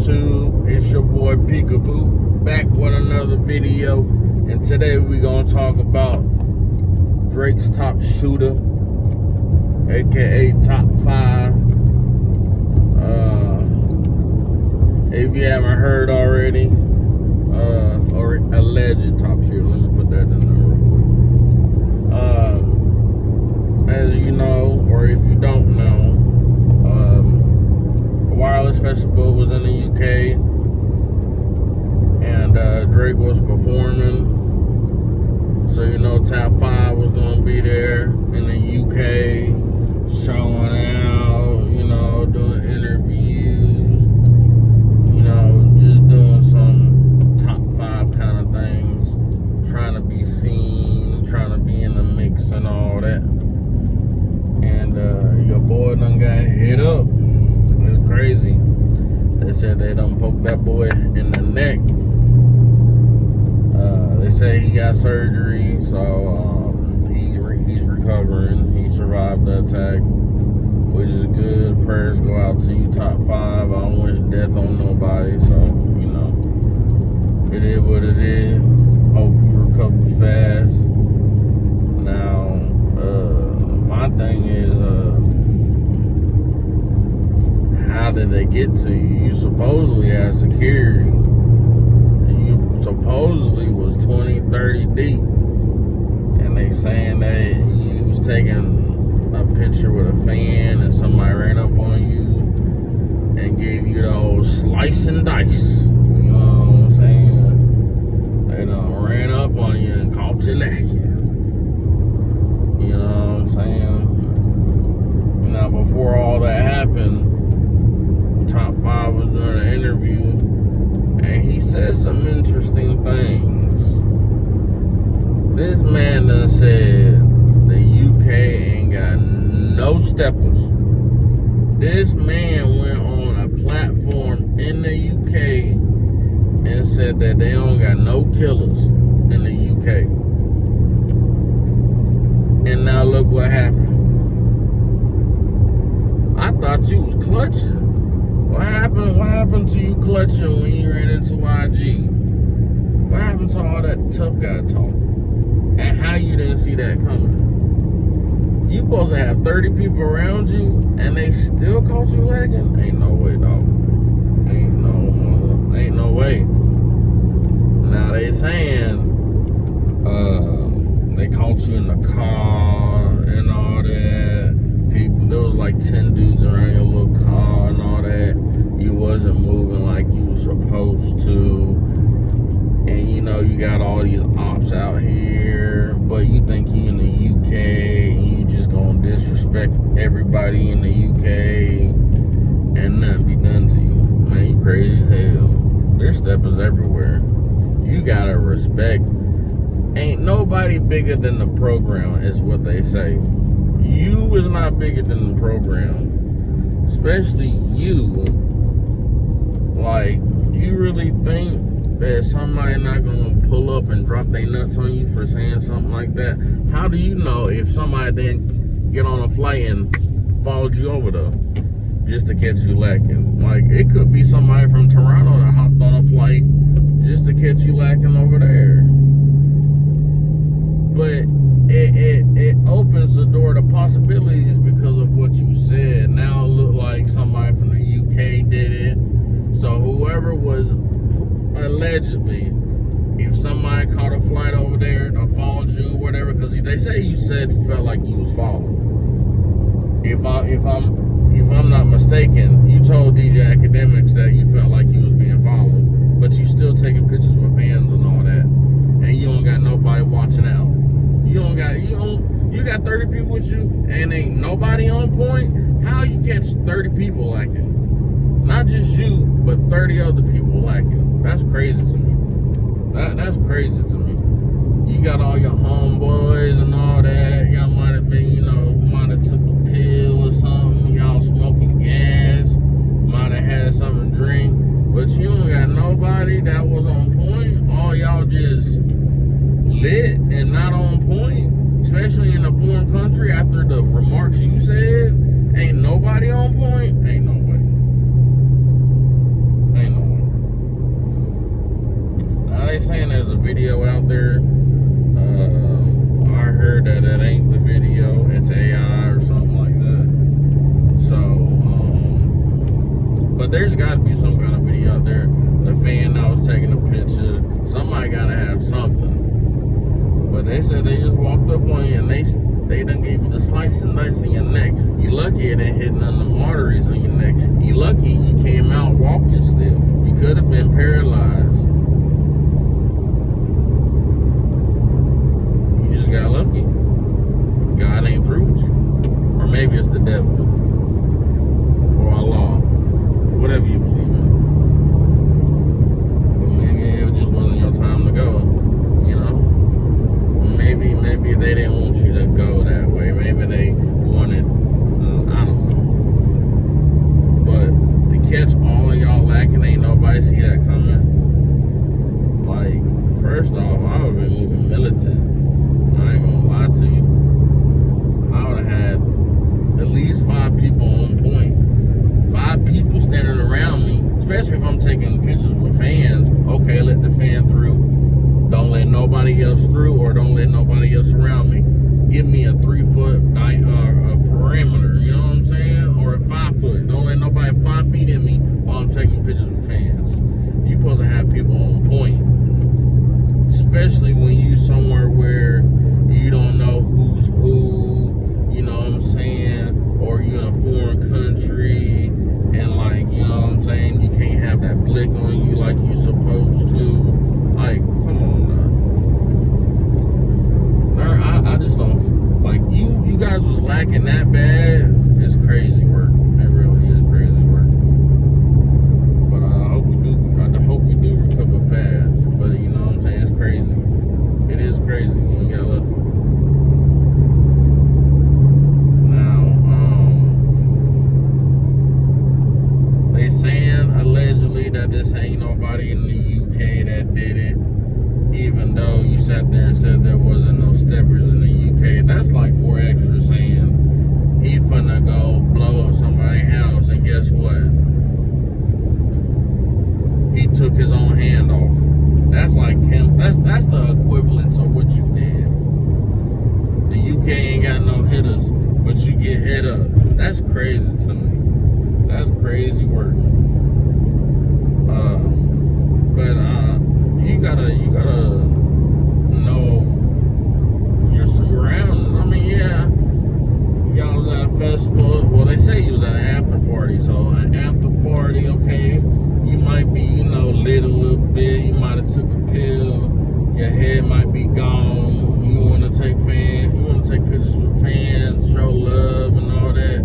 YouTube? It's your boy Peekaboo, back with another video. And today we're gonna talk about Drake's top shooter, aka top 5. If you haven't heard already, or alleged top shooter, let me put that in there real quick. As you know, or if you don't know, the Wireless Festival was in the UK, and Drake was performing. So you know, top 5 was gonna be there in the UK, showing out, you know, doing interviews, you know, just doing some top 5 kind of things, trying to be seen, trying to be in the mix and all that. And your boy done got hit up. It's crazy. They said they done poked that boy in the neck. They say he got surgery, so he's recovering. He survived the attack, which is good. Prayers go out to you, top 5. I don't wish death on nobody, so, you know, it is what it is. Hope you recover fast. Now, my thing is, how did they get to you? You supposedly had security. You supposedly was 20, 30 deep. And they saying that you was taking a picture with a fan and somebody ran up on you and gave you the old slice and dice. You know what I'm saying? They done ran up on you and caught you lacking. You know what I'm saying? Now, before all that happened, top 5 was doing an interview, and he said some interesting things. This man done said the UK ain't got no steppers. This man went on a platform in the UK and said that they don't got no killers in the UK. And now look what happened. I thought you was clutching. What happened to you clutching when you ran into YG? What happened to all that tough guy talk? And how you didn't see that coming? You supposed to have 30 people around you and they still caught you lagging? Ain't no way, dog. Ain't no way. Now they saying they caught you in the car and all that. People, there was like 10 dudes around your little car and all that. You wasn't moving like you were supposed to. And you know, you got all these ops out here, but you think you in the UK and you just gonna disrespect everybody in the UK and nothing be done to you. Man, you crazy as hell. There's steppers everywhere. You gotta respect. Ain't nobody bigger than the program, is what they say. You is not bigger than the program. Especially you. Like, you really think that somebody not gonna pull up and drop their nuts on you for saying something like that? How do you know if somebody didn't get on a flight and followed you over there just to catch you lacking? Like, it could be somebody from Toronto that hopped on a flight just to catch you lacking over there. But it opens the door to possibilities because of what you said. Now it look like somebody from the UK did it. So whoever was allegedly, if somebody caught a flight over there or followed you or whatever, because they say you said you felt like you was followed. If I'm not mistaken, you told DJ Academics that you felt like you was being followed, but you still taking pictures with fans and all that, and you don't got nobody watching out. You got 30 people with you and ain't nobody on point. How you catch 30 people lacking? Not just you, but 30 other people lacking. That's crazy to me. That's crazy to me. You got all your homeboys and all that. Y'all might have been, you know, might have took a pill or something. Y'all smoking gas. Might have had something to drink. But you don't got nobody that was on point. All y'all just lit and not on point. Especially in a foreign country after the remarks you said. Ain't nobody on point. Ain't no way. Ain't no there's got to be some kind of video out there. The fan that was taking a picture. Somebody got to have something. But they said they just walked up on you and they done gave you the slice and dice in your neck. You lucky it didn't hit none of the arteries on your neck. You lucky you came out walking still. You could have been paralyzed. You just got lucky. God ain't through with you. Or maybe it's the devil. Or Allah. Whatever you believe in. But maybe it just wasn't your time to go. You know? Maybe they didn't want you to go that way. Maybe they wanted, I don't know. But to catch all of y'all lacking, ain't nobody see that coming. Like, first off, I would have been moving militant. I ain't gonna lie to you. I would have had at least 5 people on point. 5 people standing around me, especially if I'm taking pictures with fans. Okay, let the fan through. Don't let nobody else through, or don't let nobody else around me. Give me a 3-foot perimeter, you know what I'm saying? Or a 5 foot. Don't let nobody 5 feet in me while I'm taking pictures with fans. You're supposed to have people on point. Especially when you somewhere where you don't know who's who, you know what I'm saying? Or you're in a foreign country and like, you know what I'm saying? You can't have that blick on you like you're supposed to. Like, come on now. I just don't, like, you guys was lacking that bad. It's crazy work. It really is crazy work. But I hope we do recover fast. But you know what I'm saying? It's crazy. It is crazy when you got lucky. Now, they saying allegedly that this ain't nobody in the UK that did it, even though you sat there and said there wasn't no steppers in the UK. That's like 4 extra saying he finna go blow up somebody's house, and guess what? He took his own hand off. That's like him. That's the equivalent of what you did. The UK ain't got no hitters, but you get hit up. That's crazy to me. That's crazy work. But you gotta know your surroundings. I mean, yeah, y'all was at a festival. Well, they say you was at an after party. So an after party, okay, you might be, you know, lit a little bit. You might have took a pill. Your head might be gone. You want to take pictures with fans, show love and all that.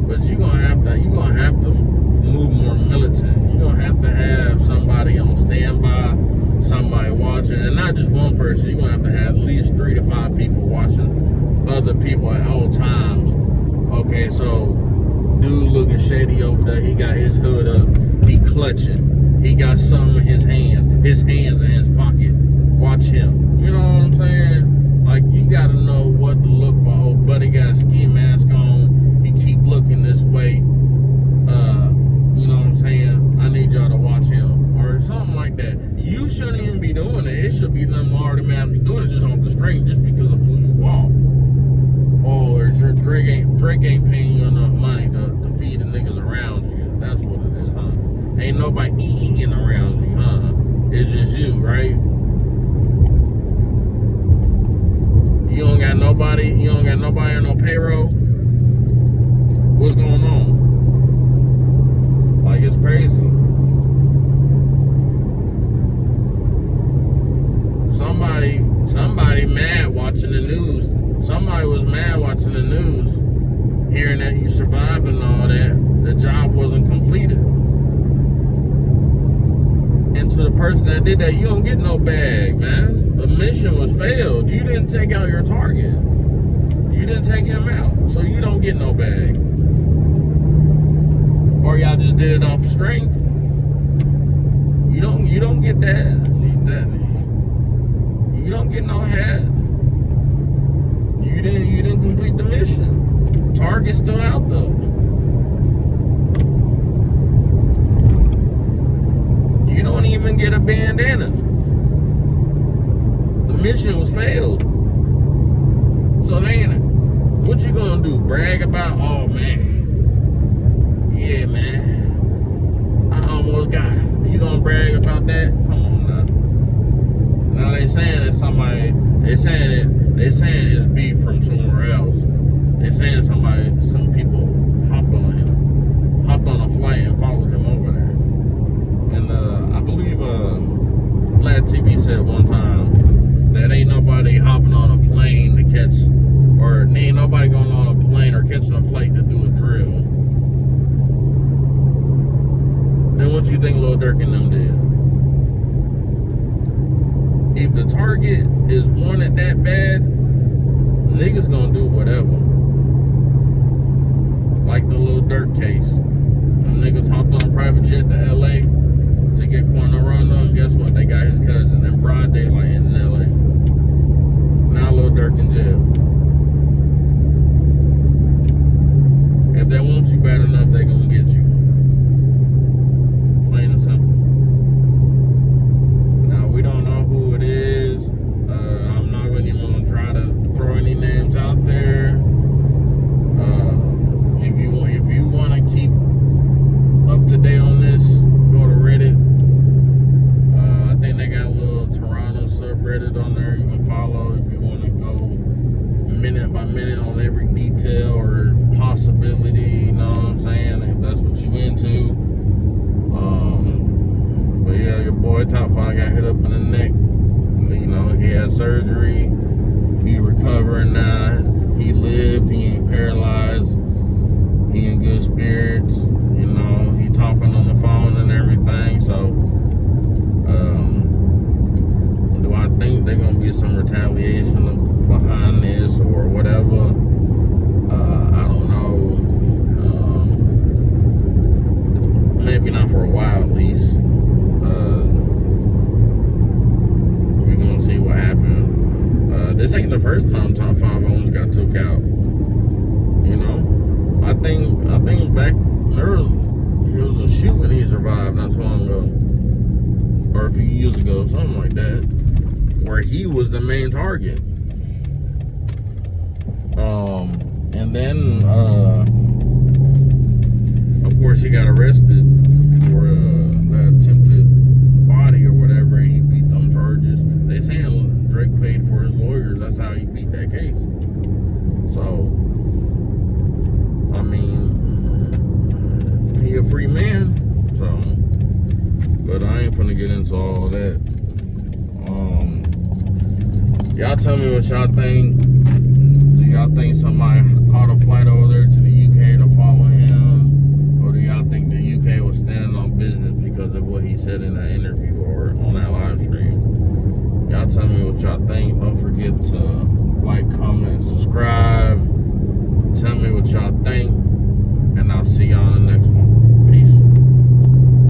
But you're gonna have to move more militant. You're gonna have to have somebody on standby, somebody watching, and not just one person. You're gonna have to have at least 3 to 5 people watching other people at all times. Okay, so dude looking shady over there, he got his hood up, he clutching, he got something in his hands in his pocket. Watch him. You know what I'm saying? Like, you gotta know what to look for. Oh, buddy got a ski mask on, he keep looking this way. You know what I'm saying? I need y'all to watch him. Or something like that. You shouldn't even be doing it. It should be them automatically doing it just off the string, just because of who you are. Or Drake ain't paying you enough money to feed the niggas around you. That's what it is, huh? Ain't nobody eating around you, huh? It's just you, right? You don't got nobody on no payroll. What's going on? Like, it's crazy. Somebody mad watching the news. Somebody was mad watching the news, hearing that you survived and all that. The job wasn't completed. And to the person that did that, you don't get no bag, man. The mission was failed. You didn't take out your target. You didn't take him out, so you don't get no bag. Or y'all just did it off strength. You don't get that. You don't get no hat. You didn't complete the mission. Target's still out though. You don't even get a bandana. The mission was failed. So then, what you gonna do? Brag about, oh man, yeah man, saying it's somebody. They saying it's beef from somewhere else. They saying some people hopped on a flight and followed him over there. And I believe Lad TV said one time that ain't nobody hopping on a plane to catch, or ain't nobody going on a plane or catching a flight to do a drill. Then what you think Lil Durk and them did? If the target is wanted that bad, niggas gonna do whatever. Like the Lil Durk case. Them niggas hopped on a private jet to LA to get Quanarano, and guess what? They got his cousin in broad daylight in LA. Now Lil Durk in jail. If they want you bad enough, they gonna get you. Plain and simple. Now we don't know who it is. I'm not really gonna try to throw any names out there. If you want to keep up to date on this, go to Reddit. I think they got a little Toronto subreddit on there you can follow if you want to go minute by minute on every detail or possibility, you know what I'm saying, if that's what you into. But yeah, your boy Top 5 got hit up in the neck. You know, he had surgery. He recovering now. He lived. He ain't paralyzed. He in good spirits. You know, he talking on the phone and everything. So, do I think there's gonna be some retaliation behind this or whatever? I don't know. Maybe not for a while at least. We're gonna see what happens. This ain't the first time Top 5 almost got took out. You know, I think back there was a shooting he survived not too long ago, or a few years ago, something like that, where he was the main target. And then of course he got arrested for the attempted body or whatever, and he beat them charges. They saying Drake paid for his lawyers. That's how he beat that case. So, I mean, he a free man. So, but I ain't finna get into all of that. Y'all tell me what y'all think. Do y'all think somebody caught a flight over there to the UK to follow him? Or do y'all think the UK was standing on business because of what he said in that interview or on that live stream? Y'all tell me what y'all think. Don't forget to like, comment, subscribe. Tell me what y'all think. And I'll see y'all in the next one.